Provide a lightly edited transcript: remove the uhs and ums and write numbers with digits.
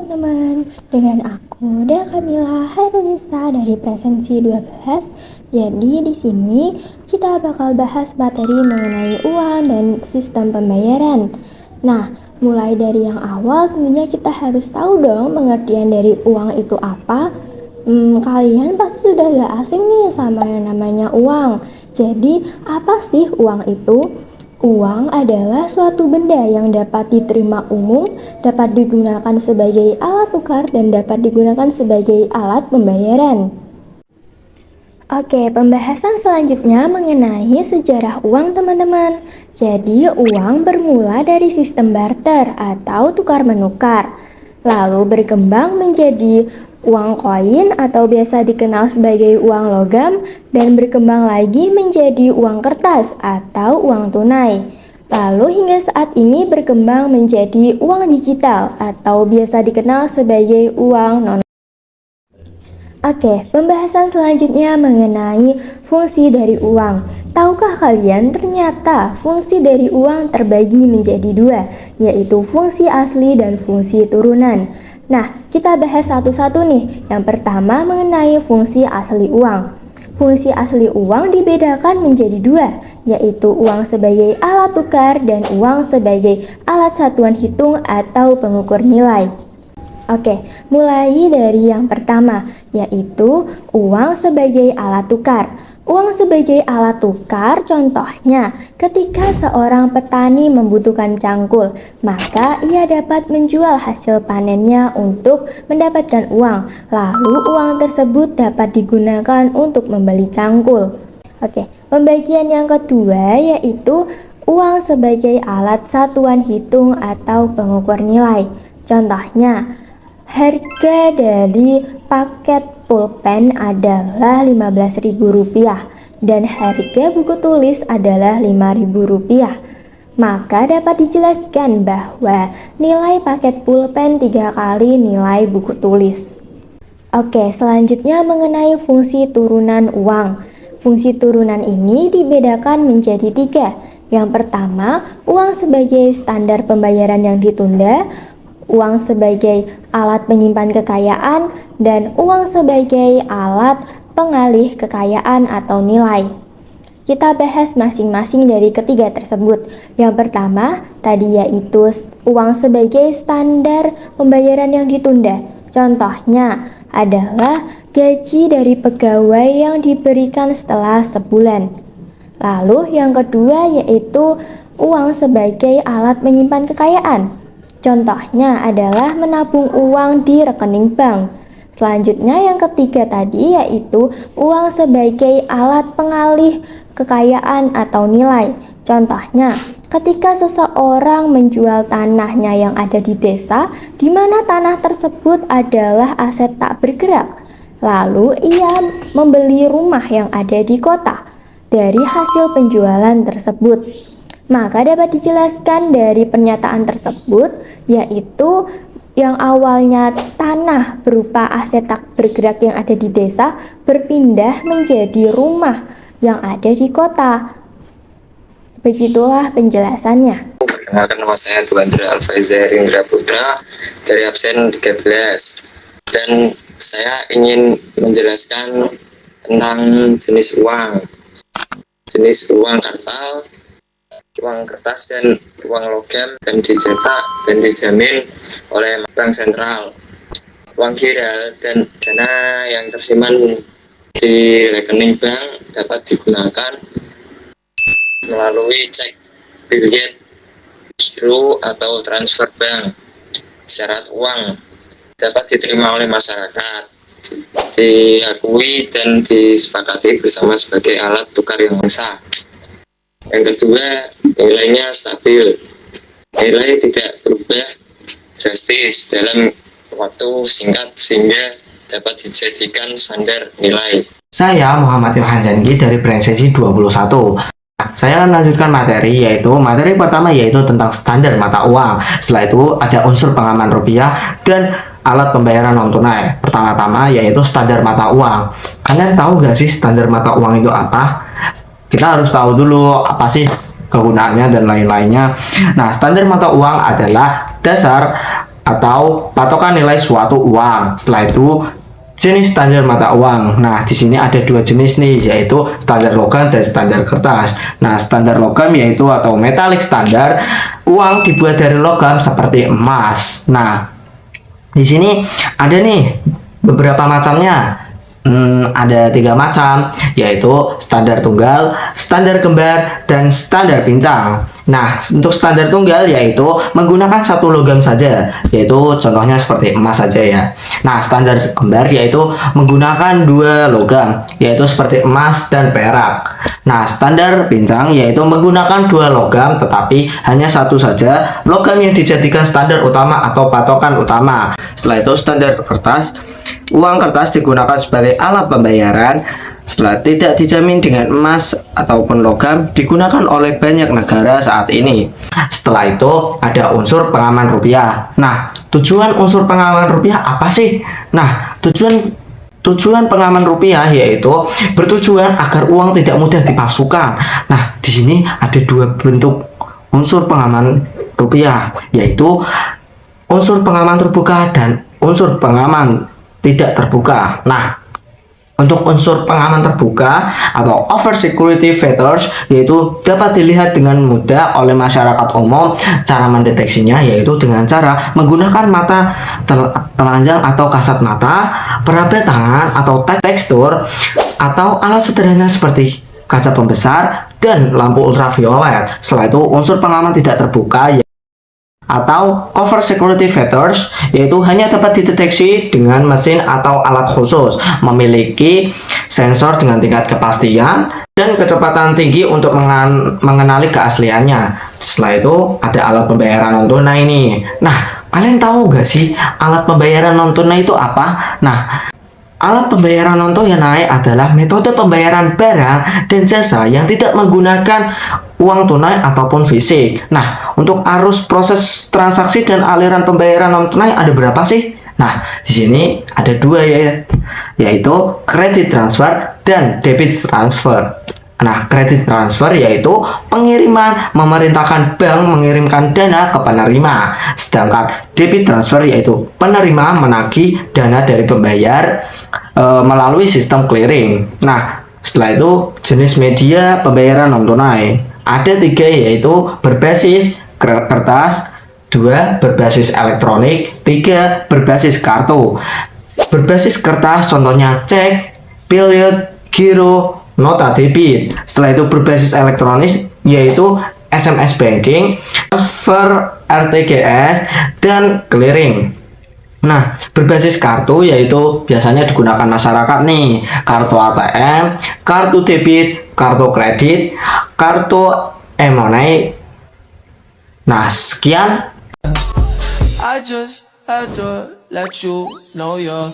teman-teman, dengan aku Dea Kamila Hairunisa dari Presensi 12. Jadi di sini kita bakal bahas materi mengenai uang dan sistem pembayaran. Nah, mulai dari yang awal tentunya kita harus tahu dong pengertian dari uang itu apa. Kalian pasti sudah gak asing nih sama yang namanya uang. Jadi apa sih uang itu? Uang adalah suatu benda yang dapat diterima umum, dapat digunakan sebagai alat tukar, dan dapat digunakan sebagai alat pembayaran. Oke, pembahasan selanjutnya mengenai sejarah uang teman-teman. Jadi, uang bermula dari sistem barter atau tukar-menukar, lalu berkembang menjadi uang koin atau biasa dikenal sebagai uang logam, dan berkembang lagi menjadi uang kertas atau uang tunai. Lalu hingga saat ini berkembang menjadi uang digital atau biasa dikenal sebagai uang non. Oke, pembahasan selanjutnya mengenai fungsi dari uang. Tahukah kalian ternyata fungsi dari uang terbagi menjadi dua, yaitu fungsi asli dan fungsi turunan. Nah, kita bahas satu-satu nih. Yang pertama mengenai fungsi asli uang. Fungsi asli uang dibedakan menjadi dua, yaitu uang sebagai alat tukar dan uang sebagai alat satuan hitung atau pengukur nilai. Oke, mulai dari yang pertama, yaitu uang sebagai alat tukar. Uang sebagai alat tukar contohnya ketika seorang petani membutuhkan cangkul, maka ia dapat menjual hasil panennya untuk mendapatkan uang. Lalu uang tersebut dapat digunakan untuk membeli cangkul. Oke, pembagian yang kedua yaitu uang sebagai alat satuan hitung atau pengukur nilai. Contohnya, harga dari paket pulpen adalah Rp15.000 dan harga buku tulis adalah Rp5.000. Maka dapat dijelaskan bahwa nilai paket pulpen 3 kali nilai buku tulis. Oke, selanjutnya mengenai fungsi turunan uang. Fungsi turunan ini dibedakan menjadi 3. Yang pertama, uang sebagai standar pembayaran yang ditunda, uang sebagai alat penyimpan kekayaan, dan uang sebagai alat pengalih kekayaan atau nilai. Kita bahas masing-masing dari ketiga tersebut. Yang pertama, tadi yaitu uang sebagai standar pembayaran yang ditunda. Contohnya adalah gaji dari pegawai yang diberikan setelah sebulan. Lalu yang kedua yaitu uang sebagai alat menyimpan kekayaan. Contohnya adalah menabung uang di rekening bank. Selanjutnya yang ketiga tadi yaitu uang sebagai alat pengalih kekayaan atau nilai. Contohnya, ketika seseorang menjual tanahnya yang ada di desa, di mana tanah tersebut adalah aset tak bergerak. Lalu ia membeli rumah yang ada di kota dari hasil penjualan tersebut. Maka dapat dijelaskan dari pernyataan tersebut, yaitu yang awalnya tanah berupa aset tak bergerak yang ada di desa berpindah menjadi rumah yang ada di kota. Begitulah penjelasannya. Perkenalkan, nama saya Duandra Alfaizer Indra Putra dari absen 13, dan saya ingin menjelaskan tentang jenis uang kartal, uang kertas, dan uang logam, dan dicetak dan dijamin oleh bank sentral. Uang giral dan dana yang tersimpan di rekening bank dapat digunakan melalui cek, biljet, giro, atau transfer bank. Syarat uang dapat diterima oleh masyarakat, diakui dan disepakati bersama sebagai alat tukar yang sah. Yang kedua, nilainya stabil. Nilai tidak berubah drastis dalam waktu singkat sehingga dapat dijadikan standar nilai. Saya Muhammad Ilhan Zangi dari Presensi 21. Saya akan melanjutkan materi, yaitu materi pertama yaitu tentang standar mata uang. Setelah itu ada unsur pengaman rupiah dan alat pembayaran non tunai. Pertama-tama yaitu standar mata uang. Kalian tahu gak sih standar mata uang itu apa? Kita harus tahu dulu apa sih kegunaannya dan lain-lainnya. Nah, standar mata uang adalah dasar atau patokan nilai suatu uang. Setelah itu jenis standar mata uang. Nah, di sini ada dua jenis nih, yaitu standar logam dan standar kertas. Nah, standar logam yaitu atau metalik standar, uang dibuat dari logam seperti emas. Nah, di sini ada nih beberapa macamnya. Ada 3 macam, yaitu standar tunggal, standar kembar, dan standar pincang. Nah, untuk standar tunggal yaitu menggunakan satu logam saja, yaitu contohnya seperti emas saja ya. Nah, standar kembar yaitu menggunakan 2 logam, yaitu seperti emas dan perak. Nah, standar pincang yaitu menggunakan 2 logam, tetapi hanya satu saja logam yang dijadikan standar utama atau patokan utama. Setelah itu standar kertas, uang kertas digunakan sebagai alat pembayaran setelah tidak dijamin dengan emas ataupun logam digunakan oleh banyak negara saat ini. Setelah itu ada unsur pengaman rupiah. Nah, tujuan unsur pengaman rupiah apa sih? Nah, tujuan pengaman rupiah yaitu bertujuan agar uang tidak mudah dipalsukan. Nah, di sini ada 2 bentuk unsur pengaman rupiah, yaitu unsur pengaman terbuka dan unsur pengaman tidak terbuka. Nah, untuk unsur pengaman terbuka atau over security features yaitu dapat dilihat dengan mudah oleh masyarakat umum. Cara mendeteksinya yaitu dengan cara menggunakan mata telanjang atau kasat mata, peraba tangan atau tekstur, atau alat sederhana seperti kaca pembesar dan lampu ultraviolet. Setelah itu unsur pengaman tidak terbuka atau cover security features yaitu hanya dapat dideteksi dengan mesin atau alat khusus, memiliki sensor dengan tingkat kepastian dan kecepatan tinggi untuk mengenali keasliannya. Setelah itu ada alat pembayaran non tunai nih. Nah, kalian tahu nggak sih alat pembayaran non tunai itu apa? Nah, alat pembayaran non tunai adalah metode pembayaran barang dan jasa yang tidak menggunakan uang tunai ataupun fisik. Nah, untuk arus proses transaksi dan aliran pembayaran non tunai ada berapa sih? Nah, di sini ada 2 ya, yaitu credit transfer dan debit transfer. Nah, credit transfer yaitu pengiriman, memerintahkan bank mengirimkan dana ke penerima. Sedangkan debit transfer yaitu penerima menagih dana dari pembayar melalui sistem clearing. Nah, setelah itu jenis media pembayaran non tunai. Ada 3 yaitu berbasis kertas, 2 berbasis elektronik, 3 berbasis kartu. Berbasis kertas contohnya cek, billet, giro, nota debit. Setelah itu berbasis elektronik yaitu SMS banking, transfer RTGS, dan clearing. Nah, berbasis kartu yaitu biasanya digunakan masyarakat nih, kartu ATM, kartu debit, kartu kredit, kartu e-money. Nah, sekian. I just had to let you know you're